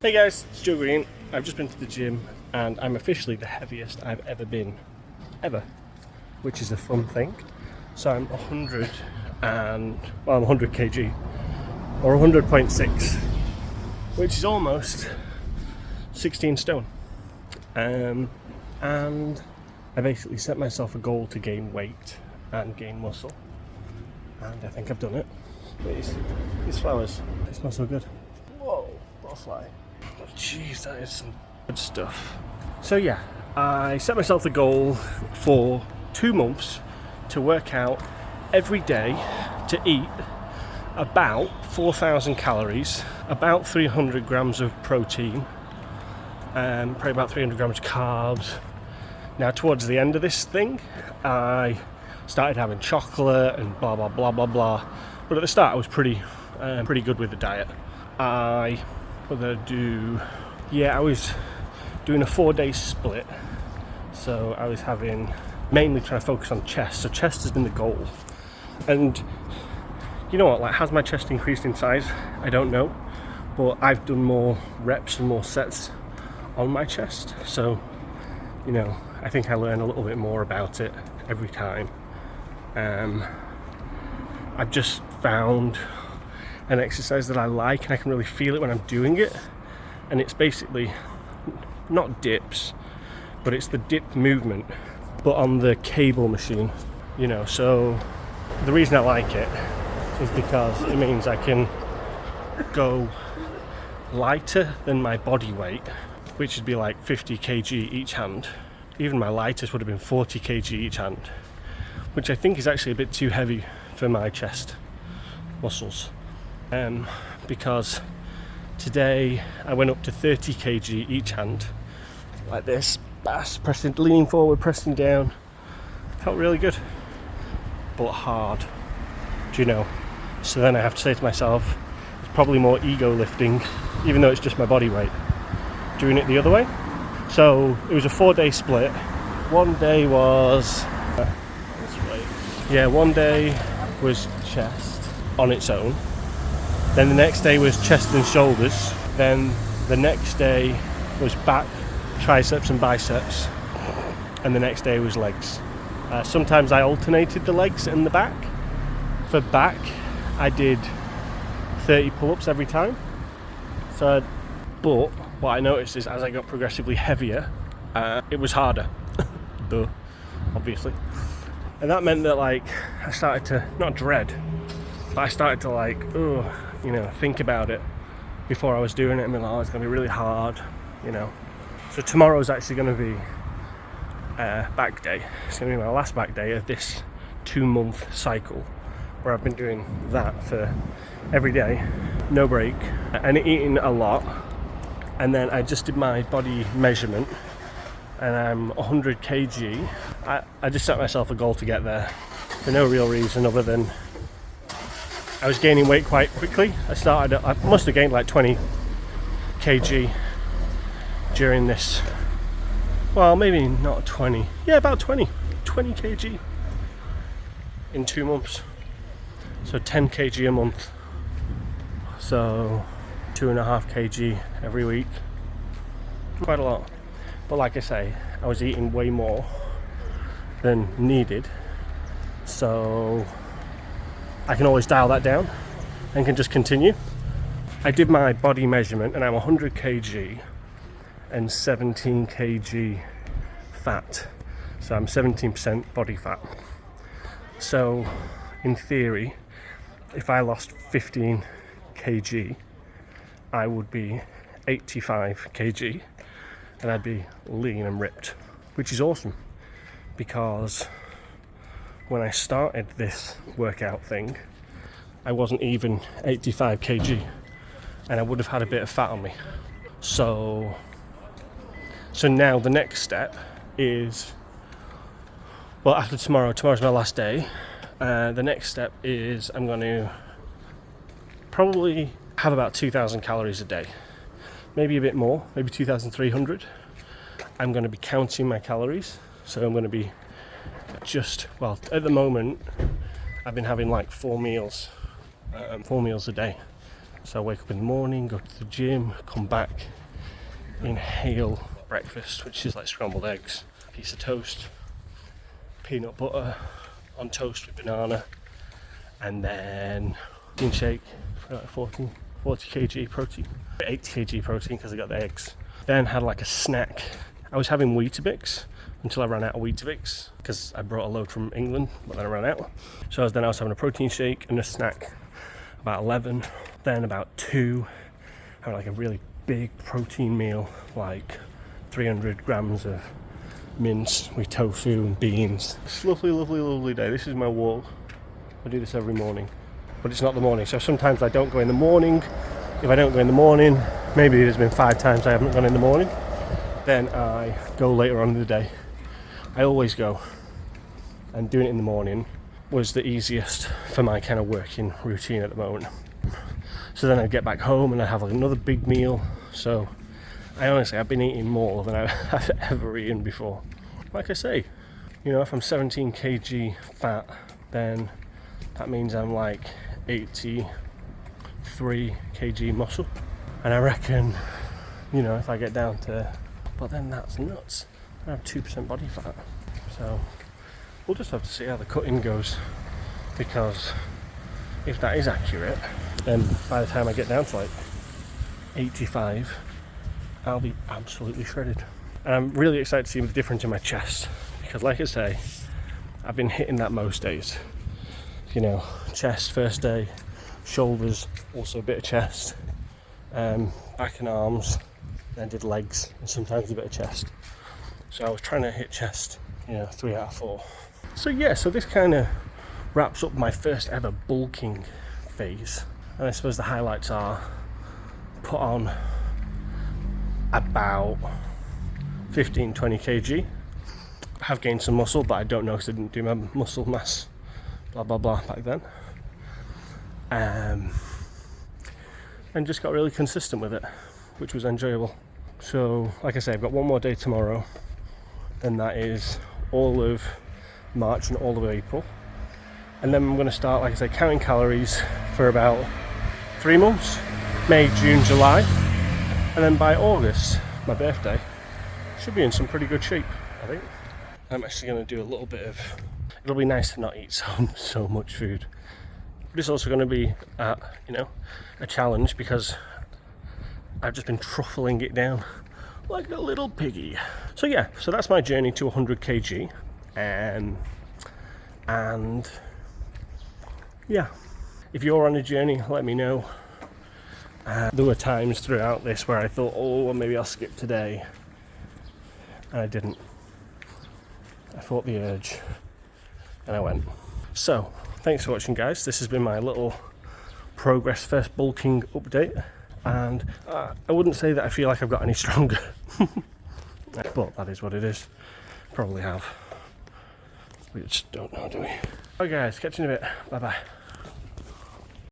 Hey guys, it's Joe Green. I've just been to the gym and I'm officially the heaviest I've ever been, ever, which is a fun thing. So I'm 100 and, well, I'm 100 kg, or 100.6, which is almost 16 stone. And I basically set myself a goal to gain weight and gain muscle, and I think I've done it. These flowers, they smell so good. Whoa, butterfly. Jeez, that is some good stuff. So yeah, I set myself the goal for 2 months to work out every day, to eat about 4,000 calories, about 300 grams of protein, probably about 300 grams of carbs. Now towards the end of this thing, I started having chocolate and blah blah blah blah blah, but at the start I was pretty good with the diet. I was doing a 4-day split, so I was mainly trying to focus on chest. So chest has been the goal, and you know what, like, has my chest increased in size? I don't know, but I've done more reps and more sets on my chest, so you know, I think I learn a little bit more about it every time. I've just found an exercise that I like, and I can really feel it when I'm doing it, and it's basically not dips, but it's the dip movement, but on the cable machine, you know. So the reason I like it is because it means I can go lighter than my body weight, which would be like 50 kg each hand. Even my lightest would have been 40 kg each hand, which I think is actually a bit too heavy for my chest muscles. Because today I went up to 30 kg each hand, like this, pressing, leaning forward, pressing down. Felt really good, but hard, do you know? So then I have to say to myself, it's probably more ego lifting, even though it's just my body weight, doing it the other way. So it was a 4-day split. One day was one day was chest on its own. Then the next day was chest and shoulders. Then the next day was back, triceps and biceps. And the next day was legs. Sometimes I alternated the legs and the back. For back, I did 30 pull-ups every time. But what I noticed is, as I got progressively heavier, it was harder. Duh, obviously. And that meant that, like, I started to, not dread, but I started to, like, think about it before I was doing it, and be like, oh, it's going to be really hard, you know. So tomorrow's actually going to be back day. It's going to be my last back day of this 2-month cycle, where I've been doing that for every day, no break, and eating a lot. And then I just did my body measurement, and I'm 100 kg. I just set myself a goal to get there for no real reason other than I was gaining weight quite quickly. I must have gained like 20 kg during this, well, maybe not 20, yeah, about 20 kg in 2 months. So 10 kg a month, so 2.5 kg every week. Quite a lot. But like I say, I was eating way more than needed, so I can always dial that down and can just continue. I did my body measurement and I'm 100 kg and 17 kg fat, so I'm 17% body fat. So in theory, if I lost 15 kg, I would be 85 kg and I'd be lean and ripped, which is awesome, because when I started this workout thing, I wasn't even 85 kg and I would have had a bit of fat on me. So now the next step is, well, after tomorrow's my last day. The next step is I'm going to probably have about 2,000 calories a day, maybe a bit more, maybe 2,300. I'm going to be counting my calories, so I'm going to be at the moment I've been having like 4 meals a day, So I wake up in the morning, go to the gym, come back, inhale breakfast, which is like scrambled eggs, piece of toast, peanut butter on toast with banana, and then protein shake for like 40 kg protein, 80 kg protein because I got the eggs. Then had like a snack. I was having Weetabix until I ran out of Weetabix because I brought a load from England, but then I ran out. So I was having a protein shake and a snack about 11. Then about 2, I had like a really big protein meal, like 300 grams of mince with tofu and beans. It's a lovely, lovely, lovely day. This is my walk. I do this every morning, but it's not the morning. So sometimes I don't go in the morning. If I don't go in the morning, maybe there's been 5 times I haven't gone in the morning, then I go later on in the day. I always go, and doing it in the morning was the easiest for my kind of working routine at the moment. So then I'd get back home and I'd have like another big meal. So I've been eating more than I've ever eaten before. Like I say, you know, if I'm 17 kg fat, then that means I'm like 83 kg muscle. And I reckon, you know, if I get down to, but then that's nuts. I have 2% body fat. So we'll just have to see how the cutting goes, because if that is accurate, then by the time I get down to like 85, I'll be absolutely shredded. And I'm really excited to see the difference in my chest, because like I say, I've been hitting that most days. You know, chest first day, shoulders, also a bit of chest, back and arms, then did legs, and sometimes a bit of chest. So I was trying to hit chest, you know, 3 out of 4. So yeah, so this kind of wraps up my first ever bulking phase. And I suppose the highlights are put on about 15-20 kg. I have gained some muscle, but I don't know because I didn't do my muscle mass blah blah blah back then. And just got really consistent with it, which was enjoyable. So like I say, I've got one more day tomorrow, and that is all of March and all of April. And then I'm going to start, like I say, counting calories for about 3 months, May, June, July, and then by August, my birthday, should be in some pretty good shape, I think. I'm actually going to do a little bit of, it'll be nice to not eat so much food, but it's also going to be you know, a challenge, because I've just been truffling it down like a little piggy. So yeah, so that's my journey to 100 kg, and yeah, if you're on a journey, let me know. There were times throughout this where I thought, oh, well, maybe I'll skip today, and I didn't. I fought the urge and I went. So thanks for watching, guys. This has been my little progress first bulking update, and I wouldn't say that I feel like I've got any stronger, but that is what it is. Probably have. We just don't know, do we? Okay guys, catch you in a bit. Bye bye.